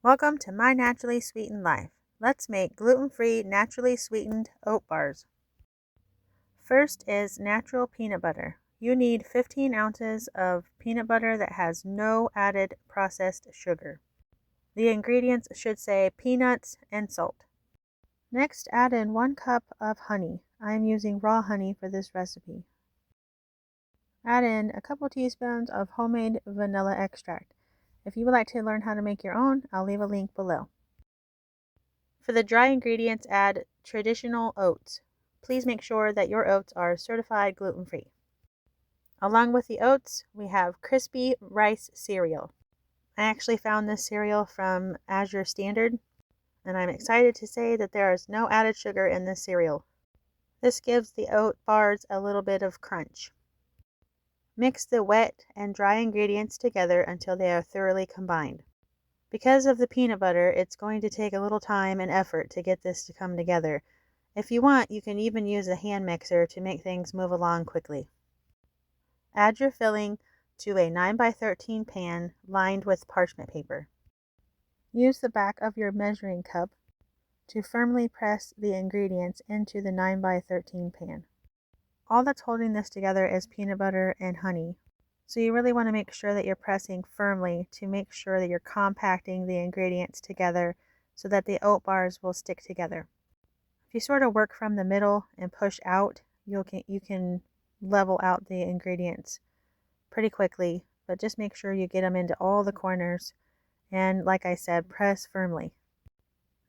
Welcome to My Naturally Sweetened Life. Let's make gluten-free, naturally sweetened oat bars. First is natural peanut butter. You need 15 ounces of peanut butter that has no added processed sugar. The ingredients should say peanuts and salt. Next, add in 1 cup of honey. I am using raw honey for this recipe. Add in a couple teaspoons of homemade vanilla extract. If you would like to learn how to make your own, I'll leave a link below. For the dry ingredients, add traditional oats. Please make sure that your oats are certified gluten-free. Along with the oats, we have crispy rice cereal. I actually found this cereal from Azure Standard, and I'm excited to say that there is no added sugar in this cereal. This gives the oat bars a little bit of crunch. Mix the wet and dry ingredients together until they are thoroughly combined. Because of the peanut butter, it's going to take a little time and effort to get this to come together. If you want, you can even use a hand mixer to make things move along quickly. Add your filling to a 9x13 pan lined with parchment paper. Use the back of your measuring cup to firmly press the ingredients into the 9x13 pan. All that's holding this together is peanut butter and honey. So you really want to make sure that you're pressing firmly to make sure that you're compacting the ingredients together so that the oat bars will stick together. If you sort of work from the middle and push out, you can level out the ingredients pretty quickly, but just make sure you get them into all the corners and, like I said, press firmly.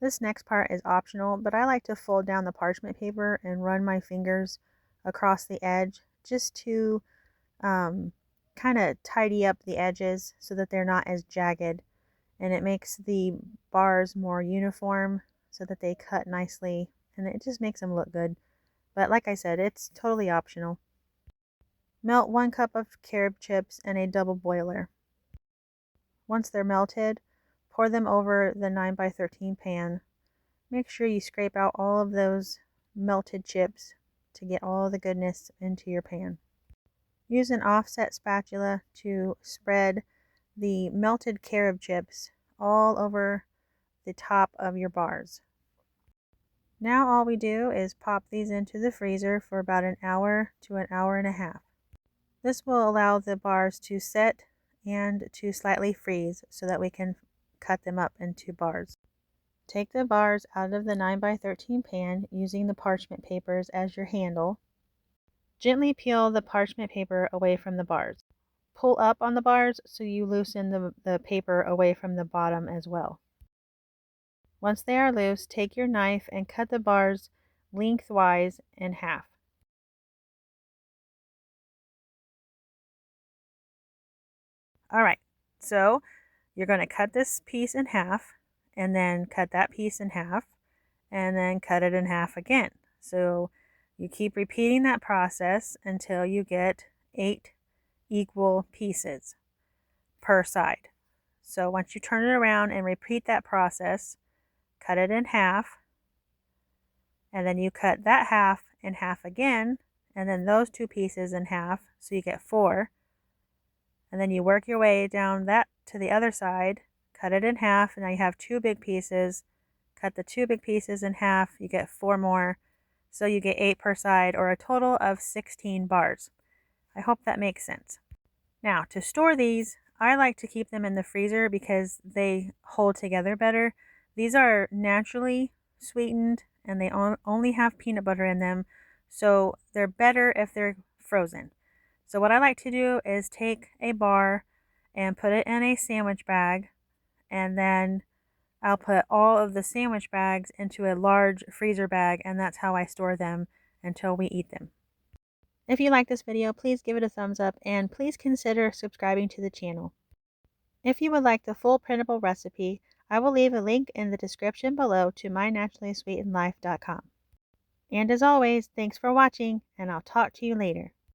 This next part is optional, but I like to fold down the parchment paper and run my fingers across the edge just to kind of tidy up the edges so that they're not as jagged, and it makes the bars more uniform so that they cut nicely, and it just makes them look good. But like I said, it's totally optional. Melt 1 cup of carob chips in a double boiler. Once they're melted, pour them over the 9x13 pan. Make sure you scrape out all of those melted chips to get all the goodness into your pan. Use an offset spatula to spread the melted carob chips all over the top of your bars. Now all we do is pop these into the freezer for about an hour to an hour and a half. This will allow the bars to set and to slightly freeze so that we can cut them up into bars. Take the bars out of the 9x13 pan using the parchment papers as your handle. Gently peel the parchment paper away from the bars. Pull up on the bars so you loosen the paper away from the bottom as well. Once they are loose, take your knife and cut the bars lengthwise in half. Alright, so you're going to cut this piece in half, and then cut that piece in half, and then cut it in half again. So you keep repeating that process until you get 8 equal pieces per side. So once you turn it around and repeat that process, cut it in half, and then you cut that half in half again, and then those 2 pieces in half, so you get 4. And then you work your way down that to the other side, cut it in half, and now you have 2 big pieces. Cut the 2 big pieces in half, you get 4 more, so you get 8 per side, or a total of 16 bars. I hope that makes sense. Now, to store these, I like to keep them in the freezer because they hold together better. These are naturally sweetened, and they only have peanut butter in them, so they're better if they're frozen. So what I like to do is take a bar and put it in a sandwich bag, and then I'll put all of the sandwich bags into a large freezer bag, and that's how I store them until we eat them. If you like this video, please give it a thumbs up, and please consider subscribing to the channel. If you would like the full printable recipe, I will leave a link in the description below to mynaturallysweetenedlife.com. And as always, thanks for watching, and I'll talk to you later.